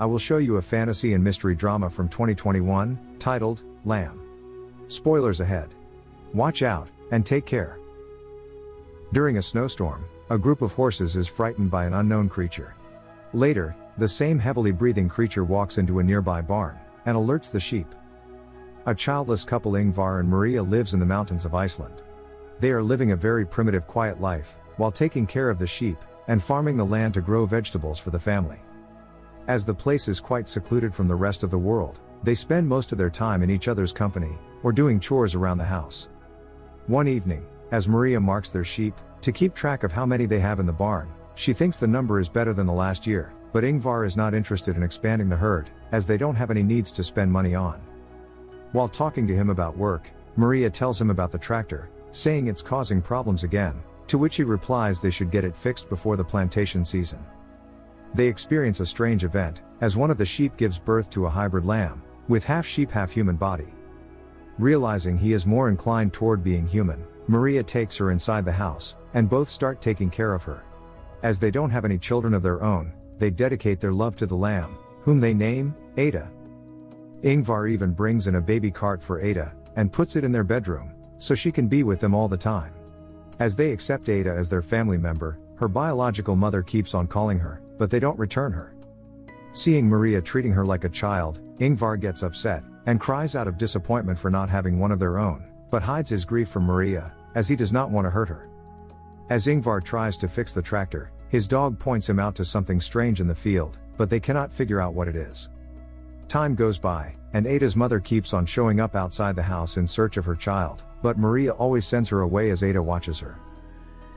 I will show you a fantasy and mystery drama from 2021, titled, Lamb. Spoilers ahead. Watch out, and take care. During a snowstorm, a group of horses is frightened by an unknown creature. Later, the same heavily breathing creature walks into a nearby barn, and alerts the sheep. A childless couple, Ingvar and Maria, lives in the mountains of Iceland. They are living a very primitive, quiet life, while taking care of the sheep, and farming the land to grow vegetables for the family. As the place is quite secluded from the rest of the world, they spend most of their time in each other's company, or doing chores around the house. One evening, as Maria marks their sheep, to keep track of how many they have in the barn, she thinks the number is better than the last year, but Ingvar is not interested in expanding the herd, as they don't have any needs to spend money on. While talking to him about work, Maria tells him about the tractor, saying it's causing problems again, to which he replies they should get it fixed before the plantation season. They experience a strange event, as one of the sheep gives birth to a hybrid lamb, with half sheep half human body. Realizing he is more inclined toward being human, Maria takes her inside the house, and both start taking care of her. As they don't have any children of their own, they dedicate their love to the lamb, whom they name Ada. Ingvar even brings in a baby cart for Ada, and puts it in their bedroom, so she can be with them all the time. As they accept Ada as their family member, her biological mother keeps on calling her, but they don't return her. Seeing Maria treating her like a child, Ingvar gets upset, and cries out of disappointment for not having one of their own, but hides his grief from Maria, as he does not want to hurt her. As Ingvar tries to fix the tractor, his dog points him out to something strange in the field, but they cannot figure out what it is. Time goes by, and Ada's mother keeps on showing up outside the house in search of her child, but Maria always sends her away as Ada watches her.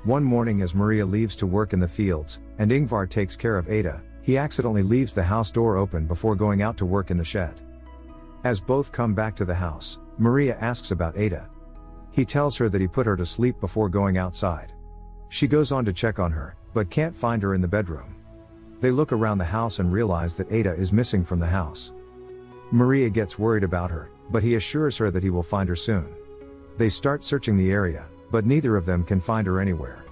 One morning, as Maria leaves to work in the fields, and Ingvar takes care of Ada, he accidentally leaves the house door open before going out to work in the shed. As both come back to the house, Maria asks about Ada. He tells her that he put her to sleep before going outside. She goes on to check on her, but can't find her in the bedroom. They look around the house and realize that Ada is missing from the house. Maria gets worried about her, but he assures her that he will find her soon. They start searching the area, but neither of them can find her anywhere.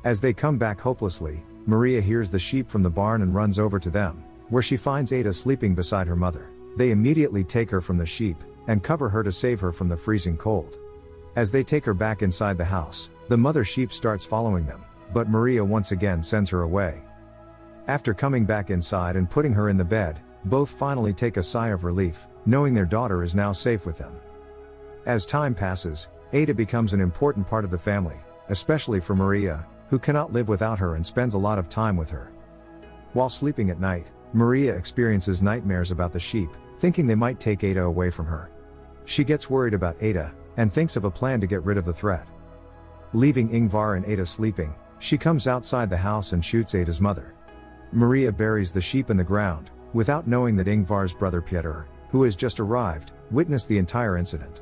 As they come back hopelessly, Maria hears the sheep from the barn and runs over to them, where she finds Ada sleeping beside her mother. They immediately take her from the sheep, and cover her to save her from the freezing cold. As they take her back inside the house, the mother sheep starts following them, but Maria once again sends her away. After coming back inside and putting her in the bed, both finally take a sigh of relief, knowing their daughter is now safe with them. As time passes, Ada becomes an important part of the family, especially for Maria, who cannot live without her and spends a lot of time with her. While sleeping at night, Maria experiences nightmares about the sheep, thinking they might take Ada away from her. She gets worried about Ada, and thinks of a plan to get rid of the threat. Leaving Ingvar and Ada sleeping, she comes outside the house and shoots Ada's mother. Maria buries the sheep in the ground, without knowing that Ingvar's brother Pieter, who has just arrived, witnessed the entire incident.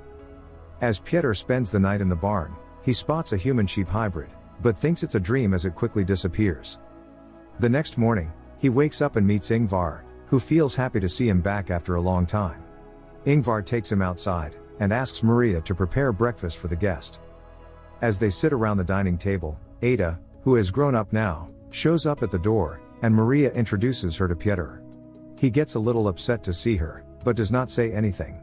As Pieter spends the night in the barn, he spots a human-sheep hybrid, but thinks it's a dream as it quickly disappears. The next morning, he wakes up and meets Ingvar, who feels happy to see him back after a long time. Ingvar takes him outside, and asks Maria to prepare breakfast for the guest. As they sit around the dining table, Ada, who has grown up now, shows up at the door, and Maria introduces her to Pieter. He gets a little upset to see her, but does not say anything.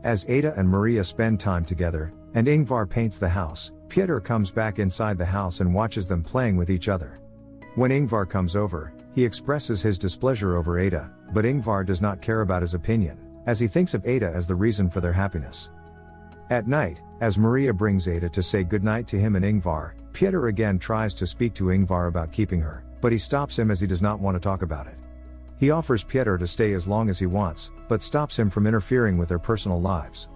As Ada and Maria spend time together, and Ingvar paints the house, Pieter comes back inside the house and watches them playing with each other. When Ingvar comes over, he expresses his displeasure over Ada, but Ingvar does not care about his opinion, as he thinks of Ada as the reason for their happiness. At night, as Maria brings Ada to say goodnight to him and Ingvar, Pieter again tries to speak to Ingvar about keeping her, but he stops him as he does not want to talk about it. He offers Pieter to stay as long as he wants, but stops him from interfering with their personal lives.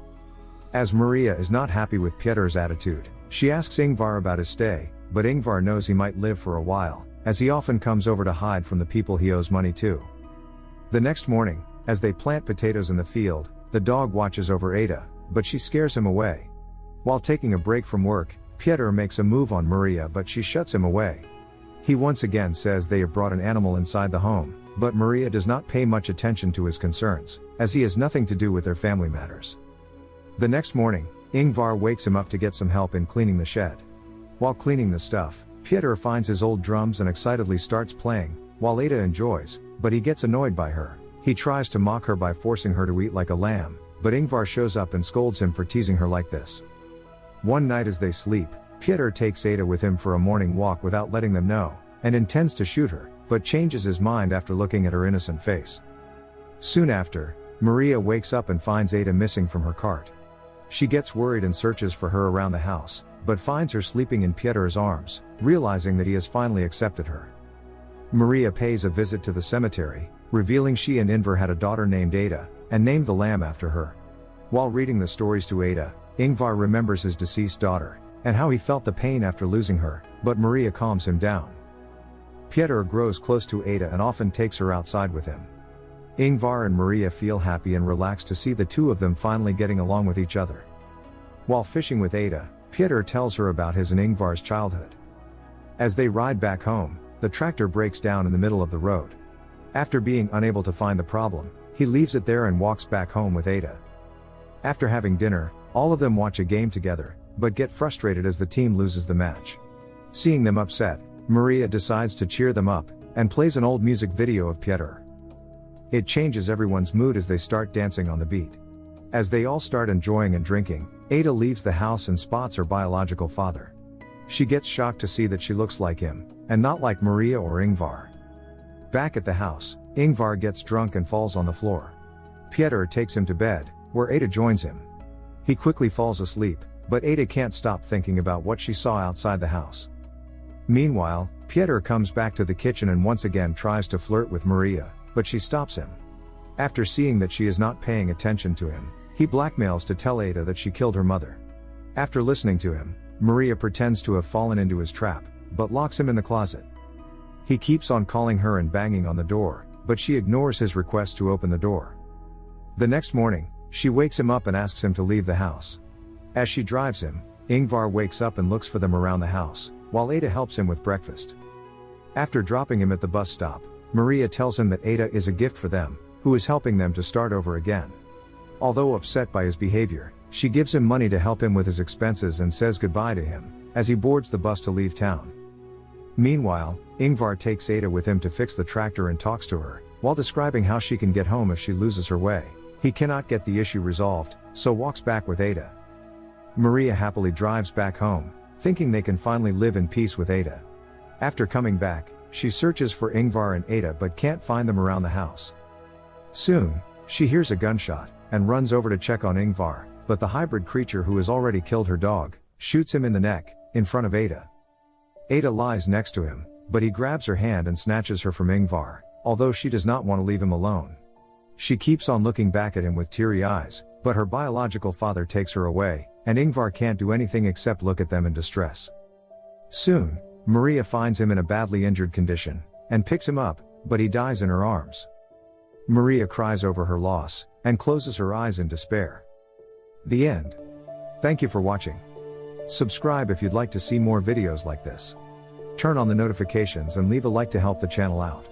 As Maria is not happy with Pieter's attitude, she asks Ingvar about his stay, but Ingvar knows he might live for a while, as he often comes over to hide from the people he owes money to. The next morning, as they plant potatoes in the field, the dog watches over Ada, but she scares him away. While taking a break from work, Pieter makes a move on Maria, but she shuts him away. He once again says they have brought an animal inside the home, but Maria does not pay much attention to his concerns, as he has nothing to do with their family matters. The next morning, Ingvar wakes him up to get some help in cleaning the shed. While cleaning the stuff, Pieter finds his old drums and excitedly starts playing, while Ada enjoys, but he gets annoyed by her. He tries to mock her by forcing her to eat like a lamb, but Ingvar shows up and scolds him for teasing her like this. One night as they sleep, Pieter takes Ada with him for a morning walk without letting them know, and intends to shoot her, but changes his mind after looking at her innocent face. Soon after, Maria wakes up and finds Ada missing from her cart. She gets worried and searches for her around the house, but finds her sleeping in Pieter's arms, realizing that he has finally accepted her. Maria pays a visit to the cemetery, revealing she and Ingvar had a daughter named Ada, and named the lamb after her. While reading the stories to Ada, Ingvar remembers his deceased daughter, and how he felt the pain after losing her, but Maria calms him down. Pieter grows close to Ada and often takes her outside with him. Ingvar and Maria feel happy and relaxed to see the two of them finally getting along with each other. While fishing with Ada, Pieter tells her about his and Ingvar's childhood. As they ride back home, the tractor breaks down in the middle of the road. After being unable to find the problem, he leaves it there and walks back home with Ada. After having dinner, all of them watch a game together, but get frustrated as the team loses the match. Seeing them upset, Maria decides to cheer them up, and plays an old music video of Pieter. It changes everyone's mood as they start dancing on the beat. As they all start enjoying and drinking, Ada leaves the house and spots her biological father. She gets shocked to see that she looks like him, and not like Maria or Ingvar. Back at the house, Ingvar gets drunk and falls on the floor. Pieter takes him to bed, where Ada joins him. He quickly falls asleep, but Ada can't stop thinking about what she saw outside the house. Meanwhile, Pieter comes back to the kitchen and once again tries to flirt with Maria, but she stops him. After seeing that she is not paying attention to him, he blackmails to tell Ada that she killed her mother. After listening to him, Maria pretends to have fallen into his trap, but locks him in the closet. He keeps on calling her and banging on the door, but she ignores his request to open the door. The next morning, she wakes him up and asks him to leave the house. As she drives him, Ingvar wakes up and looks for them around the house, while Ada helps him with breakfast. After dropping him at the bus stop, Maria tells him that Ada is a gift for them, who is helping them to start over again. Although upset by his behavior, she gives him money to help him with his expenses and says goodbye to him, as he boards the bus to leave town. Meanwhile, Ingvar takes Ada with him to fix the tractor and talks to her, while describing how she can get home if she loses her way. He cannot get the issue resolved, so walks back with Ada. Maria happily drives back home, thinking they can finally live in peace with Ada. After coming back, she searches for Ingvar and Ada but can't find them around the house. Soon, she hears a gunshot, and runs over to check on Ingvar, but the hybrid creature who has already killed her dog, shoots him in the neck, in front of Ada. Ada lies next to him, but he grabs her hand and snatches her from Ingvar, although she does not want to leave him alone. She keeps on looking back at him with teary eyes, but her biological father takes her away, and Ingvar can't do anything except look at them in distress. Soon, Maria finds him in a badly injured condition, and picks him up, but he dies in her arms. Maria cries over her loss, and closes her eyes in despair. The end. Thank you for watching. Subscribe if you'd like to see more videos like this. Turn on the notifications and leave a like to help the channel out.